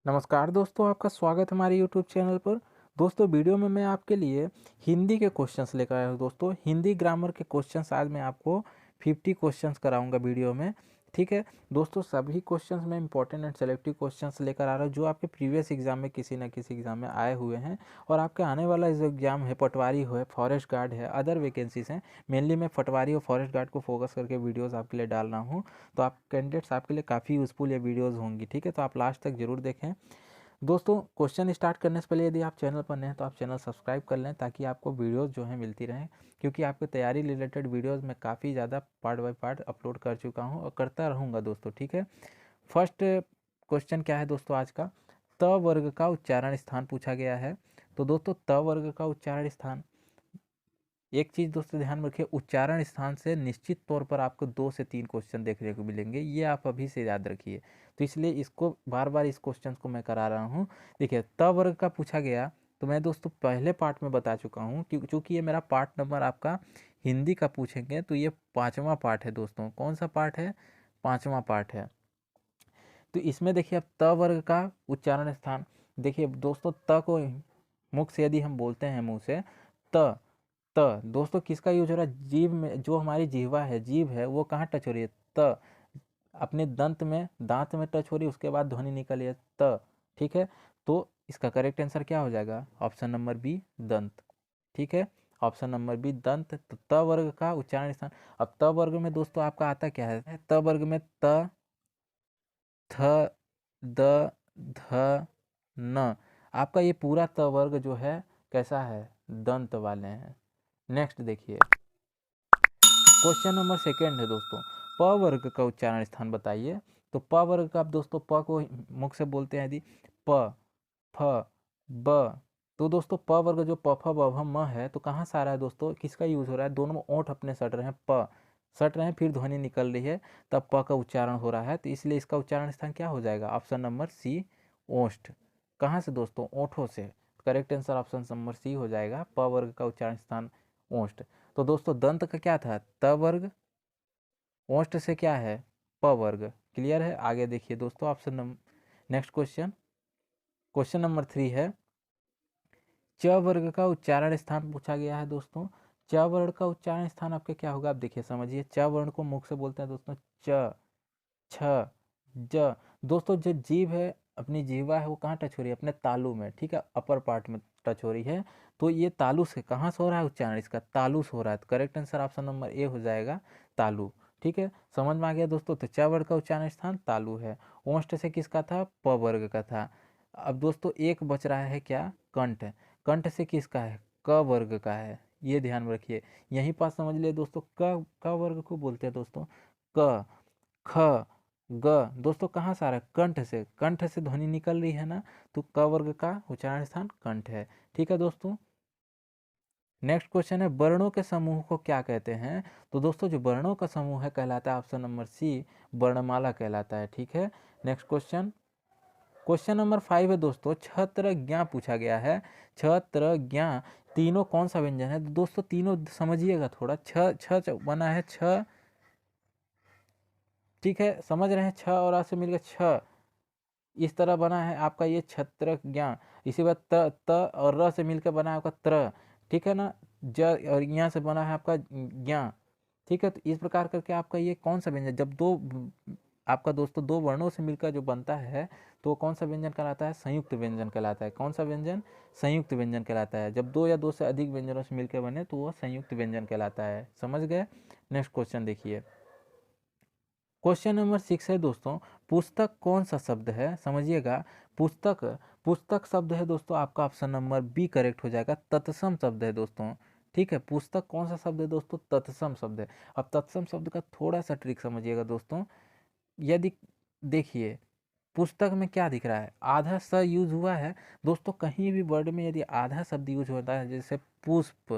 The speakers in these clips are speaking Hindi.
नमस्कार दोस्तों, आपका स्वागत है हमारे यूट्यूब चैनल पर। दोस्तों, वीडियो में मैं आपके लिए हिंदी के क्वेश्चंस लेकर आया हूँ। दोस्तों, हिंदी ग्रामर के क्वेश्चंस आज मैं आपको 50 क्वेश्चंस कराऊंगा वीडियो में। ठीक है दोस्तों, सभी क्वेश्चंस में इंपॉर्टेंट एंड सेलेक्टिव क्वेश्चंस लेकर आ रहा हूँ जो आपके प्रीवियस एग्जाम में किसी न किसी एग्जाम में आए हुए हैं। और आपके आने वाला जो एग्जाम है, पटवारी हो है, फॉरेस्ट गार्ड है, अदर वैकेंसीज हैं, मेनली मैं पटवारी और फॉरेस्ट गार्ड को फोकस करके वीडियोज़ आपके लिए डाल रहा हूँ। तो आप कैंडिडेट्स आपके लिए काफ़ी यूज़फुल ये वीडियोज़ होंगी। ठीक है, तो आप लास्ट तक जरूर देखें। दोस्तों, क्वेश्चन स्टार्ट करने से पहले यदि आप चैनल पर नए हैं तो आप चैनल सब्सक्राइब कर लें ताकि आपको वीडियोस जो हैं मिलती रहें, क्योंकि आपके तैयारी रिलेटेड वीडियोस मैं काफ़ी ज़्यादा पार्ट बाय पार्ट अपलोड कर चुका हूं और करता रहूँगा दोस्तों। ठीक है, फर्स्ट क्वेश्चन क्या है दोस्तों आज का? त वर्ग का उच्चारण स्थान पूछा गया है। तो दोस्तों, त वर्ग का उच्चारण स्थान, एक चीज़ दोस्तों ध्यान में रखिए, उच्चारण स्थान से निश्चित तौर पर आपको 2 से 3 क्वेश्चन देखने को मिलेंगे, ये आप अभी से याद रखिए। तो इसलिए इसको बार बार इस क्वेश्चन को मैं करा रहा हूँ। देखिए, त वर्ग का पूछा गया तो मैं दोस्तों पहले पार्ट में बता चुका हूँ, क्योंकि ये मेरा पार्ट नंबर आपका हिंदी का पूछेंगे तो ये 5वां पार्ट है दोस्तों। कौन सा पार्ट है? 5वां पार्ट है। तो इसमें देखिए, अब त वर्ग का उच्चारण स्थान, देखिए दोस्तों, त को मुख से यदि हम बोलते हैं, मुंह से, त त दोस्तों किसका यूज हो रहा है? जीभ में, जो हमारी जीवा है, जीभ है, वो कहाँ टच हो रही है? त, अपने दंत में, दांत में टच हो रही है, उसके बाद ध्वनि निकली है त। ठीक है, तो इसका करेक्ट आंसर क्या हो जाएगा? ऑप्शन नंबर बी, दंत। ठीक है, ऑप्शन नंबर बी, दंत। तो त वर्ग का उच्चारण स्थान। अब त वर्ग में दोस्तों आपका आता क्या है? त वर्ग में त, थ, द, ध, न, आपका ये पूरा त वर्ग जो है कैसा है? दंत वाले हैं। नेक्स्ट देखिए, क्वेश्चन नंबर सेकेंड है दोस्तों, प वर्ग का उच्चारण स्थान बताइए। तो प वर्ग का, आप दोस्तों प को मुख से बोलते हैं यदि, प, फ, ब, तो दोस्तों प वर्ग जो प फ ब भ म है, तो कहाँ से आ रहा है दोस्तों? किसका यूज हो रहा है? दोनों में ओंठ अपने सट रहे हैं, प सट रहे हैं, फिर ध्वनि निकल रही है, तब प का उच्चारण हो रहा है। तो इसलिए इसका उच्चारण स्थान क्या हो जाएगा? ऑप्शन नंबर सी, ओष्ठ। कहाँ से दोस्तों? ओंठों से। Correct answer option number C हो जाएगा, प वर्ग का उच्चारण स्थान ओष्ठ। तो दोस्तों, दंत का क्या था? त वर्ग, ओष्ठ से क्या है? प वर्ग। क्लियर है? आगे देखिए दोस्तों, option number, next question, question number 3 है, च वर्ग का उच्चारण स्थान पूछा गया है दोस्तों। च वर्ण का उच्चारण स्थान आपके क्या होगा? आप देखिए, समझिए, च वर्ण को मुख से बोलते हैं दोस्तों च, छ, ज। दोस्तों, जो जीभ है, अपनी जीवा है, वो कहाँ टच हो रही है? अपने तालू में। ठीक है, अपर पार्ट में टच हो रही है। तो ये तालु से कहाँ से हो रहा है उच्चारण? इसका तालु से हो रहा है। तो correct answer option number A हो जाएगा, तालु। ठीक है, समझ में आ गया दोस्तों? तो च वर्ग का उच्चारण स्थान तालु है। ओष्ठ से किसका था? प वर्ग का था। अब दोस्तों एक बच रहा है क्या? कंठ। कंठ से किसका है? क वर्ग का है। ये ध्यान में रखिए, यहीं पास समझ लिए दोस्तों, क वर्ग को बोलते हैं दोस्तों क, ख, ग। दोस्तों कहाँ से आ रहा है? कंठ से। कंठ से ध्वनि निकल रही है ना, तो क वर्ग का उच्चारण स्थान कंठ है। ठीक है दोस्तों, नेक्स्ट क्वेश्चन है, वर्णों के समूह को क्या कहते हैं? तो दोस्तों, जो वर्णों का समूह है कहलाता है ऑप्शन नंबर सी, वर्णमाला कहलाता है। ठीक है, नेक्स्ट क्वेश्चन, क्वेश्चन नंबर 5 है दोस्तों, छत्र ज्ञा पूछा गया है। छत्र ज्ञा तीनों कौन सा व्यंजन है? तो दोस्तों तीनों समझिएगा थोड़ा, छ छ बना है छ। ठीक है, समझ रहे हैं? छ और आ से मिलकर छ, इस तरह बना है आपका ये छत्र ज्ञा। इसी बात त, त और र से मिलकर बना है आपका त्र। ठीक है ना, ज और यहाँ से बना है आपका ज्ञा। ठीक है, तो इस प्रकार करके आपका ये कौन सा व्यंजन, जब दो आपका दोस्तों दो वर्णों से मिलकर जो बनता है, तो कौन सा व्यंजन कहलाता है? संयुक्त व्यंजन कहलाता है। कौन सा व्यंजन? संयुक्त व्यंजन कहलाता है। जब दो या दो से अधिक व्यंजनों से मिलकर बने तो वह संयुक्त व्यंजन कहलाता है। समझ गए? नेक्स्ट क्वेश्चन देखिए, क्वेश्चन नंबर 6 है दोस्तों, पुस्तक कौन सा शब्द है? समझिएगा, पुस्तक, पुस्तक शब्द है दोस्तों आपका ऑप्शन नंबर बी करेक्ट हो जाएगा, तत्सम शब्द है दोस्तों। ठीक है, पुस्तक कौन सा शब्द है दोस्तों? तत्सम शब्द है। अब तत्सम शब्द का थोड़ा सा ट्रिक समझिएगा दोस्तों, यदि देखिए पुस्तक में क्या दिख रहा है? आधा स यूज हुआ है दोस्तों। कहीं भी वर्ड में यदि आधा शब्द यूज होता है, जैसे पुष्प,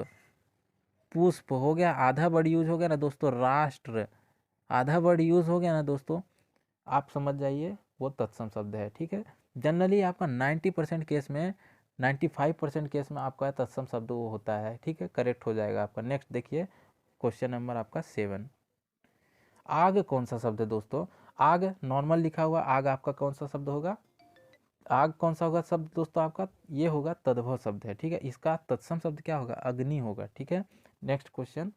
पुष्प हो गया, आधा वर्ड यूज हो गया ना दोस्तों, राष्ट्र, आधा वर्ड यूज हो गया ना दोस्तों, आप समझ जाइए वो तत्सम शब्द है। ठीक है, जनरली आपका 90% केस में, 95% केस में आपका तत्सम शब्द वो होता है। ठीक है, करेक्ट हो जाएगा आपका। नेक्स्ट देखिए, क्वेश्चन नंबर आपका 7, आग कौन सा शब्द है दोस्तों? आग नॉर्मल लिखा हुआ, आग आपका कौन सा शब्द होगा? आग कौन सा होगा शब्द दोस्तों आपका, ये होगा तद्भव शब्द है, ठीक है। इसका तत्सम शब्द क्या होगा, अग्नि होगा, ठीक है। नेक्स्ट क्वेश्चन,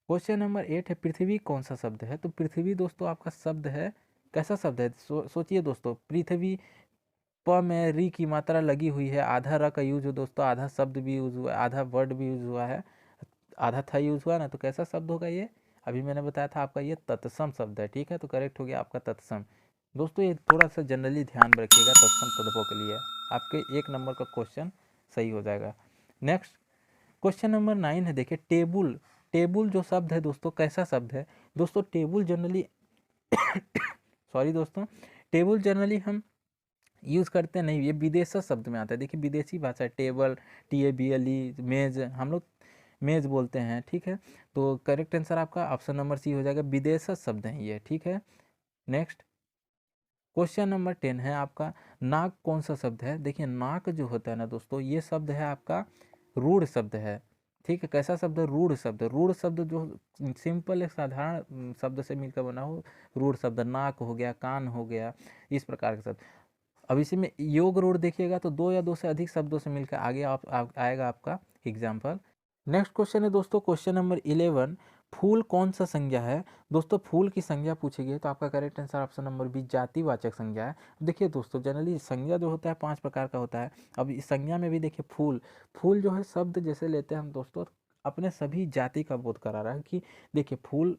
क्वेश्चन नंबर 8 है पृथ्वी कौन सा शब्द है। तो पृथ्वी दोस्तों आपका शब्द है, कैसा शब्द है, सोचिए दोस्तों, पृथ्वी प में री की मात्रा लगी हुई है, आधा र का यूज हो दोस्तों, आधा शब्द भी यूज हुआ है, आधा वर्ड भी यूज हुआ है, आधा था यूज हुआ ना, तो कैसा शब्द होगा ये, अभी मैंने बताया था आपका ये तत्सम शब्द है, ठीक है। तो करेक्ट हो गया आपका तत्सम। दोस्तों ये थोड़ा सा जनरली ध्यान में रखिएगा, तत्सम तद्भव के लिए आपके 1 नंबर का क्वेश्चन सही हो जाएगा। नेक्स्ट क्वेश्चन नंबर 9 है, देखिए टेबुल। टेबुल जो शब्द है दोस्तों कैसा शब्द है दोस्तों, टेबुल जनरली सॉरी दोस्तों, टेबल जनरली हम यूज़ करते नहीं, ये विदेशा शब्द में आता है, देखिए विदेशी भाषा है, टेबल, TABLE, मेज, हम लोग मेज बोलते हैं, ठीक है। तो करेक्ट आंसर आपका ऑप्शन नंबर सी हो जाएगा, विदेशा शब्द है ये, ठीक है। नेक्स्ट क्वेश्चन नंबर 10 है आपका, नाक कौन सा शब्द है। देखिए नाक जो होता है ना दोस्तों, ये शब्द है आपका रूढ़ शब्द है, ठीक है। कैसा शब्द है, रूढ़ शब्द। रूढ़ शब्द जो सिंपल एक साधारण शब्द से मिलकर बना हो, रूढ़ शब्द, नाक हो गया, कान हो गया, इस प्रकार के शब्द। अब इसी में योग रूढ़ देखिएगा तो 2 या 2 से अधिक शब्दों से मिलकर आगे आएगा आपका एग्जाम्पल। नेक्स्ट क्वेश्चन है दोस्तों, क्वेश्चन नंबर 11, फूल कौन सा संज्ञा है। दोस्तों फूल की संज्ञा पूछी गई तो आपका correct answer option number B, जातिवाचक संज्ञा है। देखिए दोस्तों जनरली संज्ञा जो होता है 5 प्रकार का होता है। अब इस संज्ञा में भी देखिए फूल, फूल जो है शब्द जैसे लेते हैं हम दोस्तों, अपने सभी जाति का बोध करा रहा है कि देखिए फूल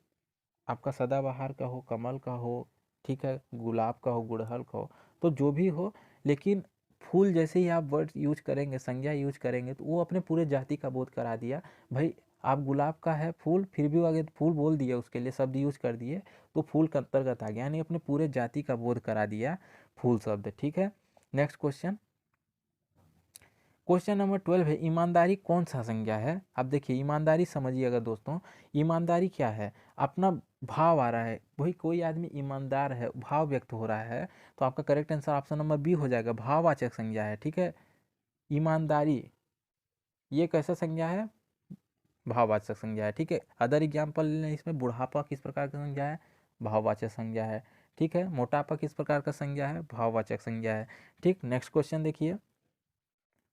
आपका सदाबहार का हो, कमल का हो, ठीक है, गुलाब का हो, गुड़हल का हो, तो जो भी हो, लेकिन फूल जैसे ही आप वर्ड यूज करेंगे, संज्ञा यूज करेंगे, तो वो अपने पूरे जाति का बोध करा दिया। भाई आप गुलाब का है फूल, फिर भी आगे फूल बोल दिए, उसके लिए शब्द यूज कर दिए, तो फूल का अंतर्गत आ गया, यानी अपने पूरे जाति का बोध करा दिया फूल शब्द, ठीक है। नेक्स्ट क्वेश्चन, क्वेश्चन नंबर 12 है, ईमानदारी कौन सा संज्ञा है। अब देखिए ईमानदारी समझिएगा दोस्तों, ईमानदारी क्या है, अपना भाव आ रहा है, वही कोई आदमी ईमानदार है, भाव व्यक्त हो रहा है, तो आपका correct answer option number B हो जाएगा, भाववाचक संज्ञा है, ठीक है। ईमानदारी ये कैसा संज्ञा है, भाववाचक संज्ञा है, ठीक है। अदर एग्जाम्पल लें इसमें, बुढ़ापा किस प्रकार का संज्ञा है, भाववाचक संज्ञा है, ठीक है। मोटापा किस प्रकार का संज्ञा है, भाववाचक संज्ञा है, ठीक। नेक्स्ट क्वेश्चन देखिए,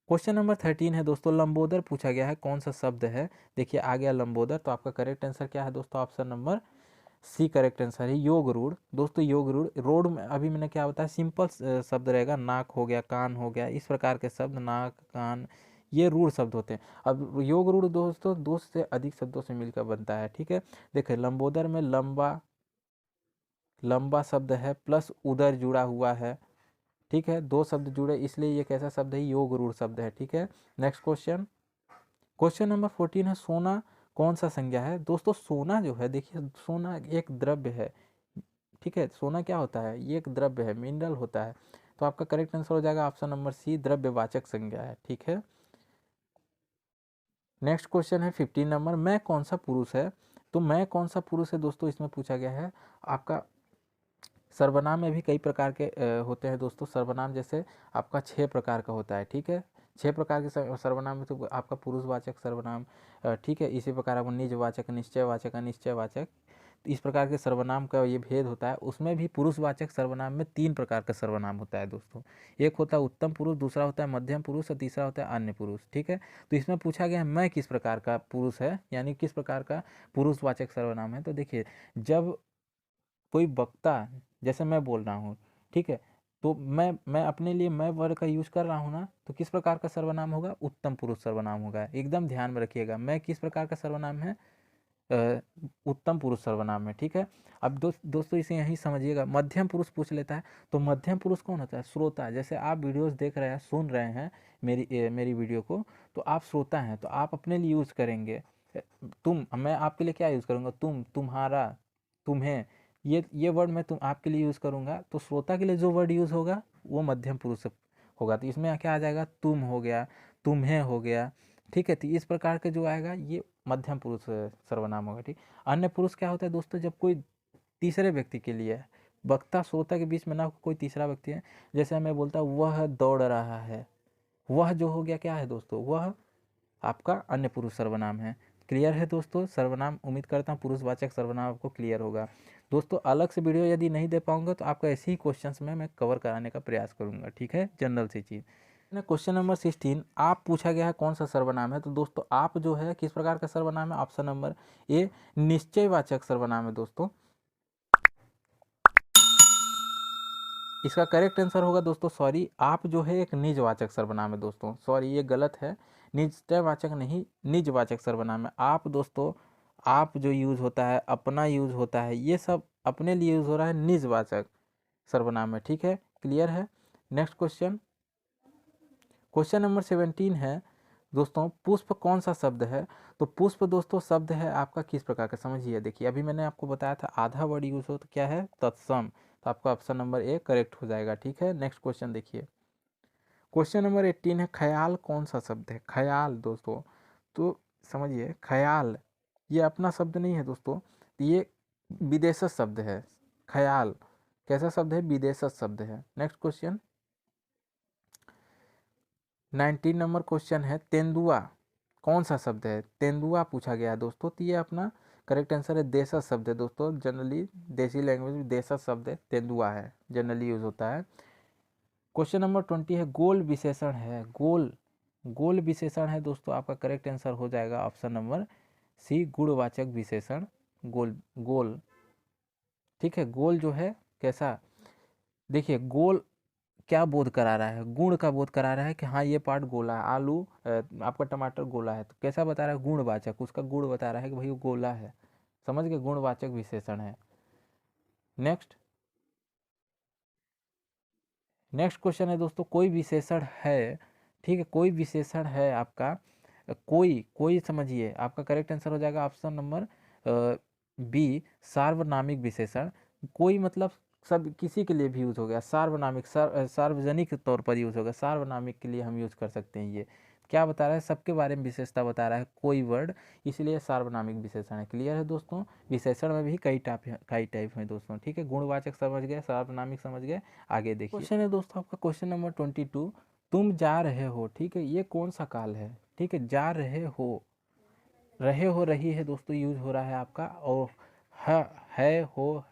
क्वेश्चन नंबर 13 है दोस्तों, लंबोदर पूछा गया है, कौन सा शब्द है। देखिए आ गया लंबोदर, तो आपका करेक्ट आंसर क्या है दोस्तों, option number C correct answer है, योग रूढ़। दोस्तों योग रूढ़, रोड में अभी मैंने क्या बताया, सिंपल शब्द रहेगा, नाक हो गया, कान हो गया, इस प्रकार के शब्द, नाक, कान, ये रूढ़ शब्द होते हैं। अब योग रूढ़ दोस्तों 2 से अधिक शब्दों से मिलकर बनता है, ठीक है। देखिए लंबोदर में लंबा, लंबा शब्द है प्लस उदर जुड़ा हुआ है, ठीक है, 2 शब्द जुड़े, इसलिए ये कैसा शब्द है, योग रूढ़ शब्द है, ठीक है। नेक्स्ट क्वेश्चन, क्वेश्चन नंबर 14 है, सोना कौन सा संज्ञा है। दोस्तों सोना जो है, देखिए सोना एक द्रव्य है, ठीक है, सोना क्या होता है, ये एक द्रव्य है, मिनरल होता है, तो आपका करेक्ट आंसर हो जाएगा ऑप्शन नंबर सी, द्रव्यवाचक संज्ञा है, ठीक है। नेक्स्ट क्वेश्चन है 15 नंबर, मैं कौन सा पुरुष है। तो मैं कौन सा पुरुष है दोस्तों, इसमें पूछा गया है आपका, सर्वनाम में भी कई प्रकार के होते हैं दोस्तों। सर्वनाम जैसे आपका 6 प्रकार का होता है, ठीक है, 6 प्रकार के सर्वनाम में, तो आपका पुरुषवाचक सर्वनाम, ठीक है, इसी प्रकार आपको निजवाचक, निश्चयवाचक, अनिश्चयवाचक, इस प्रकार के सर्वनाम का ये भेद होता है। उसमें भी पुरुषवाचक सर्वनाम में 3 प्रकार का सर्वनाम होता है दोस्तों, एक होता है उत्तम पुरुष, दूसरा होता है मध्यम पुरुष, और तीसरा होता है अन्य पुरुष, ठीक है। तो इसमें पूछा गया है मैं किस प्रकार का पुरुष है, यानी किस प्रकार का पुरुषवाचक सर्वनाम है। तो देखिए जब कोई वक्ता, जैसे मैं बोल रहा हूँ, ठीक है, तो मैं अपने लिए मैं वर्ड का यूज कर रहा हूँ ना, तो किस प्रकार का सर्वनाम होगा, उत्तम पुरुष सर्वनाम होगा, एकदम ध्यान में रखिएगा, मैं किस प्रकार का सर्वनाम है, उत्तम पुरुष सर्वनाम है, ठीक है। अब दोस्तों इसे यही समझिएगा, मध्यम पुरुष पूछ लेता है, तो मध्यम पुरुष कौन होता है, श्रोता। जैसे आप वीडियोस देख रहे हैं, सुन रहे हैं मेरी वीडियो को, तो आप श्रोता हैं, तो आप अपने लिए यूज करेंगे तुम, मैं आपके लिए क्या यूज करूंगा, तुम, तुम्हारा, तुम्हें, ये वर्ड मैं तुम आपके लिए यूज करूंगा, तो श्रोता के लिए जो वर्ड यूज होगा वो मध्यम पुरुष होगा। तो इसमें क्या आ जाएगा, तुम हो गया, तुम्हें हो गया, ठीक है। तो इस प्रकार के जो आएगा ये मध्यम पुरुष सर्वनाम होगा, ठीक। अन्य पुरुष क्या होता है दोस्तों, जब कोई तीसरे व्यक्ति के लिए, वक्ता श्रोता के बीच में ना कोई तीसरा व्यक्ति है, जैसे मैं बोलता हूँ वह दौड़ रहा है, वह जो हो गया क्या है दोस्तों, वह आपका अन्य पुरुष सर्वनाम है। क्लियर है दोस्तों सर्वनाम, उम्मीद करता हूँ पुरुषवाचक सर्वनाम आपको क्लियर होगा। दोस्तों अलग से वीडियो यदि नहीं दे पाऊंगा तो आपका ऐसे ही क्वेश्चंस में मैं कवर कराने का प्रयास करूंगा, ठीक है, जनरल सी चीज़। क्वेश्चन नंबर 16 आप पूछा गया है कौन सा सर्वनाम है। तो दोस्तों आप जो है किस प्रकार का सर्वनाम है, ऑप्शन नंबर ए निश्चयवाचक सर्वनाम है दोस्तों। इसका करेक्ट आंसर होगा दोस्तों, सॉरी, आप जो है एक निजवाचक सर्वनाम है दोस्तों, सॉरी ये गलत है, निश्चयवाचक नहीं निजवाचक सर्वनाम है। आप दोस्तों आप जो यूज होता है, अपना यूज होता है, ये सब अपने लिए यूज हो रहा है, निजवाचक सर्वनाम है, ठीक है, क्लियर है। नेक्स्ट क्वेश्चन, क्वेश्चन नंबर 17 है दोस्तों, पुष्प कौन सा शब्द है। तो पुष्प दोस्तों शब्द है आपका किस प्रकार का, समझिए, देखिए अभी मैंने आपको बताया था आधा वर्ड यूज हो तो क्या है, तत्सम, तो आपका ऑप्शन नंबर ए करेक्ट हो जाएगा, ठीक है। नेक्स्ट क्वेश्चन देखिए, क्वेश्चन नंबर 18 है, ख्याल कौन सा शब्द है। ख्याल दोस्तों, तो समझिए ख्याल ये अपना शब्द नहीं है दोस्तों, ये विदेशज शब्द है। ख्याल कैसा शब्द है, विदेशज शब्द है। नेक्स्ट क्वेश्चन 19 नंबर क्वेश्चन है, तेंदुआ कौन सा शब्द है। तेंदुआ पूछा गया है दोस्तों, तो ये अपना करेक्ट आंसर है देशज शब्द है दोस्तों, जनरली देसी लैंग्वेज में देशज शब्द है, तेंदुआ है, जनरली यूज होता है। क्वेश्चन नंबर 20 है, गोल विशेषण है। गोल गोल विशेषण है दोस्तों, आपका करेक्ट आंसर हो जाएगा ऑप्शन नंबर सी गुणवाचक विशेषण, गोल गोल, ठीक है। गोल जो है कैसा, देखिए गोल क्या बोध करा रहा है, गुण का बोध करा रहा है कि हाँ ये पार्ट गोला है, आलू आपका टमाटर गोला है, तो कैसा बता रहा है, गुणवाचक, उसका गुण बता रहा है कि भाई वो गोला है, समझ गए, गुणवाचक विशेषण है। नेक्स्ट नेक्स्ट क्वेश्चन है दोस्तों, कोई विशेषण है, ठीक है, कोई विशेषण है आपका, कोई कोई समझिए, आपका करेक्ट आंसर हो जाएगा ऑप्शन नंबर बी सार्वनामिक विशेषण। कोई मतलब सब किसी के लिए भी यूज हो गया, सार्वनामिक सार्वजनिक तौर पर यूज होगा, सार्वनामिक के लिए हम यूज कर सकते हैं। ये क्या बता रहा है, सबके बारे में विशेषता बता रहा है कोई वर्ड, इसलिए सार्वनामिक विशेषण है। क्लियर है दोस्तों, विशेषण में भी कई टाइप है दोस्तों, ठीक है। गुणवाचक समझ गए, सार्वनामिक समझ गए, आगे देखिए क्वेश्चन है दोस्तों आपका, क्वेश्चन नंबर 22, तुम जा रहे हो, ठीक है, ये कौन सा काल है, ठीक है, जा रहे हो रही है दोस्तों यूज हो रहा है आपका, और है हो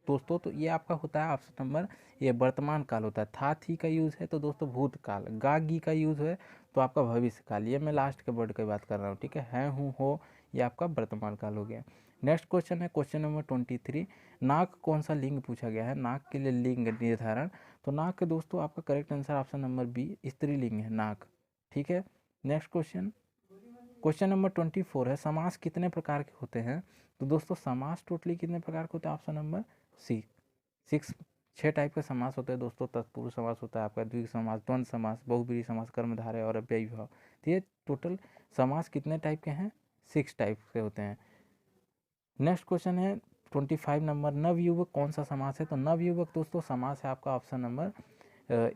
दोस्तों, तो ये आपका होता है ऑप्शन नंबर ये वर्तमान काल होता है। था थी का यूज है तो दोस्तों भूतकाल, गा गी का यूज है तो आपका भविष्य काल, ये मैं लास्ट के वर्ड की बात कर रहा हूँ, ठीक है हूँ हो, ये आपका वर्तमान काल हो गया। नेक्स्ट क्वेश्चन है क्वेश्चन नंबर 23, नाक कौन सा लिंग पूछा गया है, नाक के लिए लिंग निर्धारण। तो नाक के दोस्तों आपका correct answer option number B स्त्रीलिंग है नाक, ठीक है। नेक्स्ट क्वेश्चन, क्वेश्चन नंबर 24 है, समास कितने प्रकार के होते हैं। तो दोस्तों समास टोटली कितने प्रकार के होते हैं, ऑप्शन नंबर सी 6 टाइप के समास होते हैं दोस्तों। तत्पुरुष समास होता है आपका, द्विग समास, द्वंद्व समास, बहुब्रीहि समास, कर्मधारय और अव्ययी भाव। तो ये टोटल समास कितने टाइप के हैं, 6 टाइप के होते हैं। नेक्स्ट क्वेश्चन है 25 नंबर, नवयुवक कौन सा समास है। तो नवयुवक दोस्तों समास है आपका ऑप्शन नंबर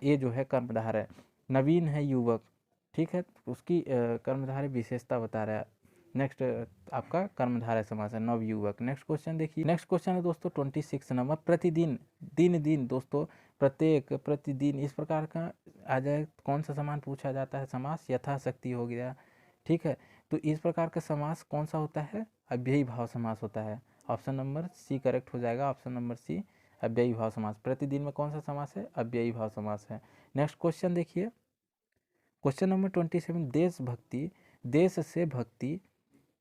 ए जो है कर्मधारय, नवीन है युवक, ठीक है, उसकी कर्मधारय विशेषता बता रहा है। नेक्स्ट आपका कर्मधारय समास है नवयुवक। नेक्स्ट क्वेश्चन देखिए, नेक्स्ट क्वेश्चन है दोस्तों 26 नंबर, प्रतिदिन, दिन दिन दोस्तों, प्रत्येक, प्रतिदिन, इस प्रकार का आ जाए कौन सा समान पूछा जाता है समास, यथाशक्ति हो गया, ठीक है। तो इस प्रकार का समास कौन सा होता है, अव्ययी भाव समास होता है, ऑप्शन नंबर सी करेक्ट हो जाएगा, ऑप्शन नंबर सी अव्ययी भाव समास। प्रतिदिन में कौन सा समास है, अव्ययी भाव समास है। नेक्स्ट क्वेश्चन देखिए, क्वेश्चन नंबर 27, देशभक्ति, देश से भक्ति,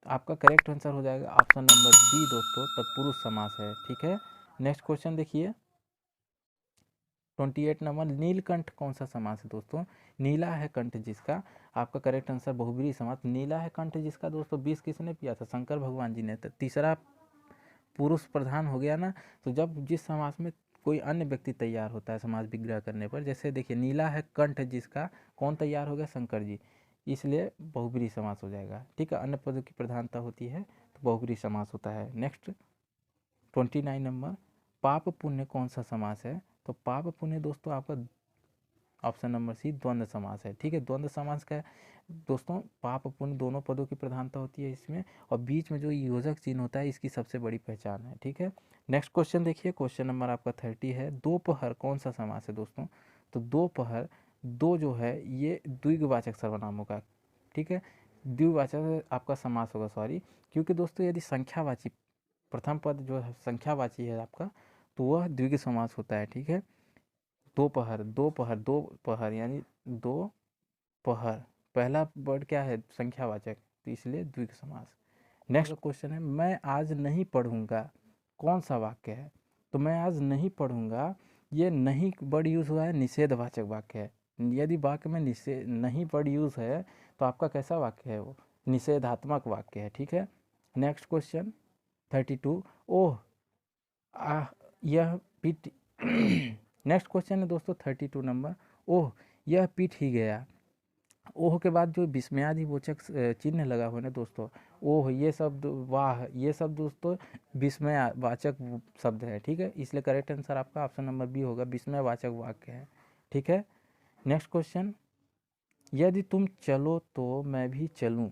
आपका करेक्ट आंसर हो जाएगा ऑप्शन नंबर बी दोस्तों तत्पुरुष समास है, ठीक है। नेक्स्ट क्वेश्चन देखिए 28 नंबर, नीलकंठ कौन सा समास है दोस्तों, नीला है कंठ जिसका, आपका करेक्ट आंसर बहुब्रीहि समास, नीला है कंठ जिसका दोस्तों, विष किसने पिया था, शंकर भगवान जी ने। तो तीसरा पुरुष प्रधान हो गया ना, तो जब जिस समास में कोई अन्य व्यक्ति तैयार होता है समास विग्रह करने पर, जैसे देखिए नीला है कंठ जिसका, कौन तैयार हो गया, शंकर जी, इसलिए बहुब्रीहि समास हो जाएगा, ठीक है। अन्य पदों की प्रधानता होती है तो बहुब्रीहि समास होता है। नेक्स्ट 29 नंबर, पाप पुण्य कौन सा समास है। तो पाप पुण्य दोस्तों आपका ऑप्शन नंबर सी द्वंद्व समास है, ठीक है। द्वंद्व समास का दोस्तों पाप पुण्य दोनों पदों की प्रधानता होती है इसमें, और बीच में जो योजक चिन्ह होता है इसकी सबसे बड़ी पहचान है, ठीक है। नेक्स्ट क्वेश्चन देखिए, क्वेश्चन नंबर आपका 30 है, दोपहर कौन सा समास है दोस्तों। तो दोपहर, दो जो है ये द्विगुवाचक सर्वनाम होगा, ठीक है, द्विवाचक आपका समास होगा, सॉरी, क्योंकि दोस्तों यदि संख्यावाची प्रथम पद जो है संख्यावाची है आपका, तो वह द्विगु समास होता है। ठीक है, दोपहर, दोपहर, दोपहर यानी दोपहर, पहला वर्ड क्या है संख्यावाचक, तो इसलिए द्विगु समास। नेक्स्ट क्वेश्चन है, मैं आज नहीं पढ़ूंगा, कौन सा वाक्य है? तो मैं आज नहीं पढ़ूंगा, ये नहीं वर्ड यूज हुआ है, निषेधवाचक वाक्य है। यदि वाक्य में निषेध नहीं वर्ड यूज है तो आपका कैसा वाक्य है? वो निषेधात्मक वाक्य है। ठीक है, नेक्स्ट क्वेश्चन 32, ओह यह पीट नेक्स्ट क्वेश्चन है दोस्तों 32 नंबर, ओह यह पीट ही गया। ओह के बाद जो विस्मयादिबोचक चिन्ह लगा हुआ है ना दोस्तों, ओह ये शब्द, वाह ये शब्द दोस्तों विस्मयवाचक शब्द है। ठीक है, इसलिए करेक्ट आंसर आपका ऑप्शन नंबर बी होगा, विस्मयवाचक वाक्य है। ठीक है, नेक्स्ट क्वेश्चन, यदि तुम चलो तो मैं भी चलूं,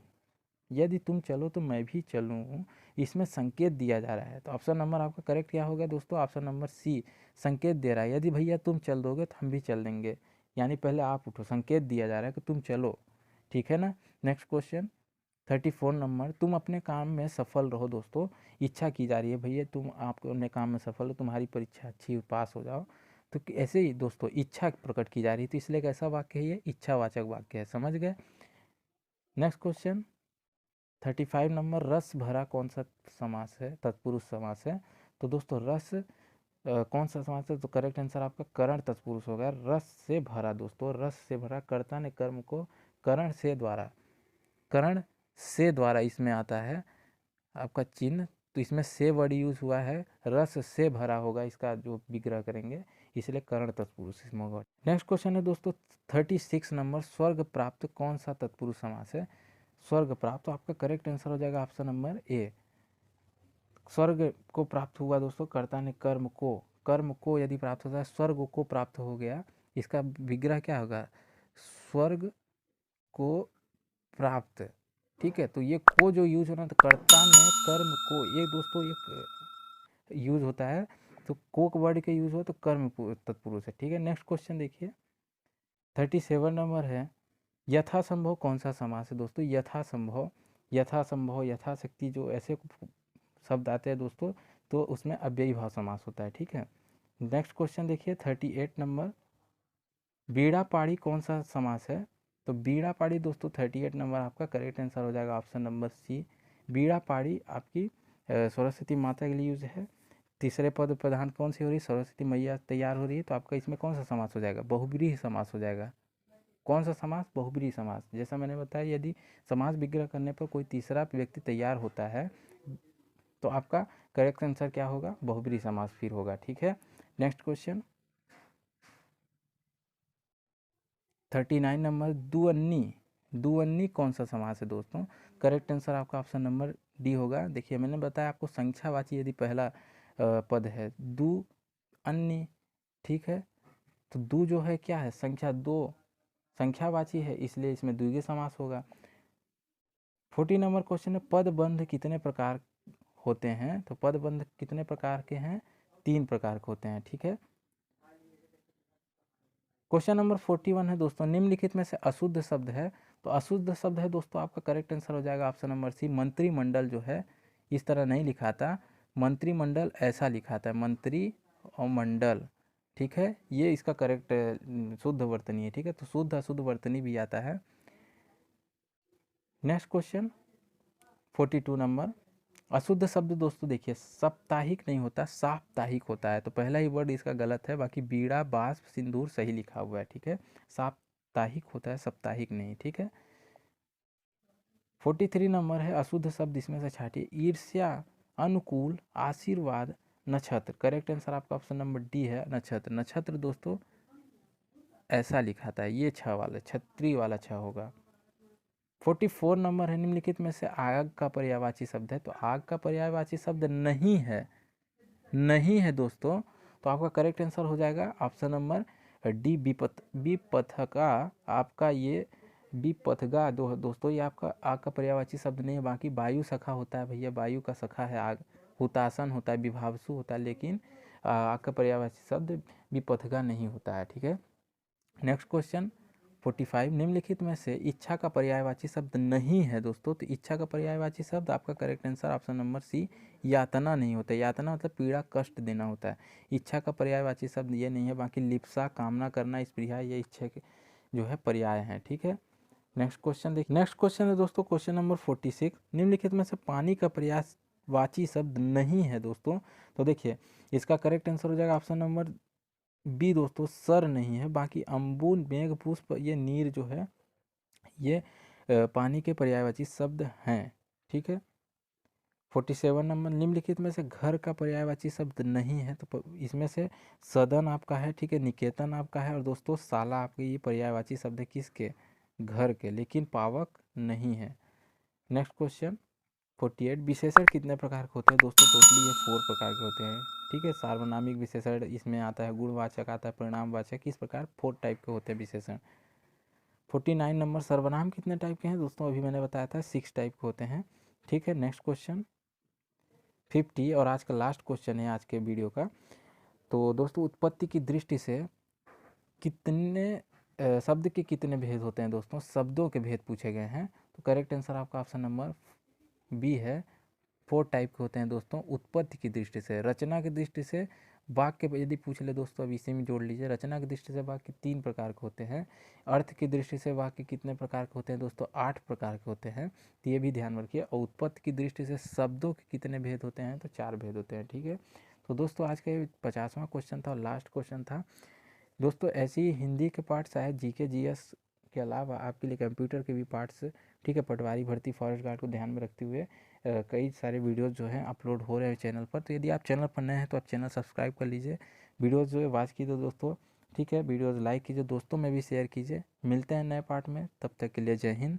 यदि तुम चलो तो मैं भी चलूं, इसमें संकेत दिया जा रहा है। तो ऑप्शन नंबर आपका करेक्ट क्या होगा दोस्तों? ऑप्शन नंबर सी, संकेत दे रहा है। यदि भैया तुम चल दोगे तो हम भी चल देंगे, यानी पहले आप उठो, संकेत दिया जा रहा है कि तुम चलो। ठीक है ना, नेक्स्ट क्वेश्चन 34 नंबर, तुम अपने काम में सफल रहो दोस्तों, इच्छा की जा रही है भैया तुम आप अपने काम में सफल हो, तुम्हारी परीक्षा अच्छी पास हो जाओ, तो ऐसे ही दोस्तों इच्छा प्रकट की जा रही है, तो इसलिए कैसा वाक्य है? ये इच्छावाचक वाक्य है, समझ गए। नेक्स्ट क्वेश्चन 35 नंबर, रस भरा कौन सा समास है? तत्पुरुष समास है। तो दोस्तों रस कौन सा समास है? तो करेक्ट आंसर आपका करण तत्पुरुष होगा। रस से भरा दोस्तों, रस से भरा, कर्ता ने कर्म को करण से द्वारा, करण से द्वारा इसमें आता है आपका चिन्ह, तो इसमें से वर्ड यूज हुआ है, रस से भरा होगा इसका जो विग्रह करेंगे, इसलिए करण तत्पुरुष इसमें होगा। नेक्स्ट क्वेश्चन है दोस्तों 36 नंबर, स्वर्ग प्राप्त कौन सा तत्पुरुष समास है? स्वर्ग प्राप्त, तो आपका करेक्ट आंसर हो जाएगा ऑप्शन नंबर ए, स्वर्ग को प्राप्त हुआ दोस्तों, कर्ता ने कर्म को यदि प्राप्त होता है, स्वर्ग को प्राप्त हो गया, इसका विग्रह क्या होगा? स्वर्ग को प्राप्त। ठीक है, तो ये को जो यूज होना, तो कर्ता ने कर्म को, ये दोस्तों एक यूज होता है, तो को वर्ड के यूज हो तो कर्म तत्पुरुष है। ठीक है, नेक्स्ट क्वेश्चन देखिए 37 नंबर है, यथासंभव कौन सा समास है दोस्तों? यथासंभव, यथासंभव, यथाशक्ति, जो ऐसे शब्द आते हैं दोस्तों, तो उसमें अव्ययी भाव समास होता है। ठीक है, नेक्स्ट क्वेश्चन देखिए 38 नंबर, बीड़ा पाड़ी कौन सा समास है? तो बीड़ा पाड़ी दोस्तों 38 नंबर आपका करेक्ट आंसर हो जाएगा ऑप्शन नंबर सी, बीड़ा पाड़ी आपकी सरस्वती माता के लिए यूज है। तीसरे पद प्रधान कौन सी हो रही है? सरस्वती मैया तैयार हो रही है, तो आपका इसमें कौन सा समास हो जाएगा? बहुब्रीहि समास हो जाएगा। कौन सा समास? बहुब्रीहि समास। जैसा मैंने बताया, यदि समास विग्रह करने पर कोई तीसरा व्यक्ति तैयार होता है तो आपका करेक्ट आंसर क्या होगा? बहुब्रीहि समास फिर होगा। ठीक है, नेक्स्ट क्वेश्चन 39 नंबर, दुअन्नी, दुअन्नी कौन सा समास है दोस्तों? करेक्ट आंसर आपका ऑप्शन नंबर डी होगा। देखिए मैंने बताया आपको संख्यावाची यदि पहला पद है, दु अन्नी, ठीक है, तो दु जो है क्या है? संख्या, दो संख्यावाची है, इसलिए इसमें द्विगु समास होगा। 40 नंबर क्वेश्चन है, पदबंध कितने प्रकार होते हैं? तो पदबंध कितने प्रकार के हैं? 3 प्रकार के होते हैं। ठीक है, क्वेश्चन नंबर 41 है दोस्तों, निम्नलिखित में से अशुद्ध शब्द है? तो अशुद्ध शब्द है दोस्तों आपका करेक्ट आंसर हो जाएगा ऑप्शन नंबर सी, मंत्रिमंडल जो है इस तरह नहीं लिखा था, मंत्रिमंडल ऐसा लिखा था, मंत्री और मंडल। ठीक है, ये इसका करेक्ट शुद्ध वर्तनी है। ठीक है, तो शुद्ध अशुद्ध वर्तनी भी आता है। नेक्स्ट क्वेश्चन 42 नंबर, अशुद्ध शब्द दोस्तों देखिए साप्ताहिक नहीं होता, साप्ताहिक होता है, तो पहला ही वर्ड इसका गलत है, बाकी बीड़ा बाष्प सिंदूर सही लिखा हुआ है। ठीक है, साप्ताहिक होता है, साप्ताहिक नहीं। ठीक है, 43 नंबर है, अशुद्ध शब्द इसमें से छाटिए, ईर्ष्या, अनुकूल, आशीर्वाद, नक्षत्र। करेक्ट आंसर आपका ऑप्शन नंबर डी है, नक्षत्र। नक्षत्र दोस्तों ऐसा लिखा था, ये छ वाला, छत्री वाला छ होगा। 44 नंबर है, निम्नलिखित में से आग का पर्यायवाची शब्द है? तो आग का पर्यायवाची शब्द नहीं है, नहीं है दोस्तों, तो आपका करेक्ट आंसर हो जाएगा ऑप्शन नंबर डी, विपथका। आपका ये विपथगा दोस्तों, ये आपका आग का पर्यायवाची शब्द नहीं है, बाकी वायु सखा होता है भैया, वायु का सखा है आग, हुतासन होता है, विभावसु होता है, लेकिन आग का पर्यायवाची शब्द विपथगा नहीं होता है। ठीक है, नेक्स्ट क्वेश्चन 45 निम्नलिखित में से इच्छा का पर्यायवाची शब्द नहीं है दोस्तों। तो इच्छा का पर्यायवाची शब्द आपका correct answer option number C यातना नहीं होता है। यातना मतलब पीड़ा कष्ट देना होता है। इच्छा का पर्यायवाची शब्द ये नहीं है। बाकी लिप्सा कामना करना स्पृहा ये इच्छा के जो है पर्याय हैं। ठीक है, नेक्स्ट क्वेश्चन देखिए। नेक्स्ट क्वेश्चन है दोस्तों क्वेश्चन नंबर 46 निम्नलिखित में से पानी का पर्यायवाची शब्द नहीं है दोस्तों। तो देखिए इसका करेक्ट आंसर हो जाएगा ऑप्शन नंबर बी दोस्तों, सर नहीं है। बाकी अम्बुन मेघ पुष्प ये नीर जो है ये पानी के पर्यायवाची शब्द हैं। ठीक है, 47 नंबर निम्नलिखित में से घर का पर्यायवाची शब्द नहीं है। तो इसमें से सदन आपका है, ठीक है, निकेतन आपका है, और दोस्तों साला आपके ये पर्यायवाची शब्द है किसके, घर के, लेकिन पावक नहीं है। नेक्स्ट क्वेश्चन 48 विशेषण कितने प्रकार के होते हैं दोस्तों? टोटली ये 4 प्रकार के होते हैं। ठीक है, सार्वनामिक विशेषण इसमें आता है, गुणवाचक आता है, परिणामवाचक, इस प्रकार 4 टाइप के होते हैं विशेषण। 49 नंबर सर्वनाम कितने टाइप के हैं दोस्तों? अभी मैंने बताया था 6 टाइप के होते हैं। ठीक है, नेक्स्ट क्वेश्चन 50 और आज का लास्ट क्वेश्चन है आज के वीडियो का। तो दोस्तों उत्पत्ति की दृष्टि से कितने शब्द के कितने भेद होते हैं दोस्तों? शब्दों के भेद पूछे गए हैं। तो करेक्ट आंसर आपका ऑप्शन नंबर बी है, 4 टाइप के होते हैं दोस्तों उत्पत्ति की दृष्टि से। रचना की दृष्टि से वाक्य यदि पूछ ले दोस्तों, अब इसी में जोड़ लीजिए, रचना की दृष्टि से वाक्य 3 प्रकार के होते हैं। अर्थ की दृष्टि से वाक्य कितने प्रकार के होते हैं दोस्तों? 8 प्रकार के होते हैं, तो ये भी ध्यान रखिए। और उत्पत्ति की दृष्टि से शब्दों के कितने भेद होते हैं? तो 4 भेद होते हैं। ठीक है, तो दोस्तों आज का ये 50वां क्वेश्चन था और लास्ट क्वेश्चन था दोस्तों। ऐसे ही हिंदी के पार्ट शायद जीके जीएस के अलावा आपके लिए कंप्यूटर के भी पार्ट्स, ठीक है, पटवारी भर्ती, फॉरेस्ट गार्ड को ध्यान में रखते हुए कई सारे वीडियोस जो हैं अपलोड हो रहे हैं चैनल पर। तो यदि आप चैनल पर नए हैं तो आप चैनल सब्सक्राइब कर लीजिए, वीडियोस जो है वॉच कीजिए दोस्तों। ठीक है, वीडियोस लाइक कीजिए, दोस्तों में भी शेयर कीजिए। मिलते हैं नए पार्ट में, तब तक के लिए जय हिंद।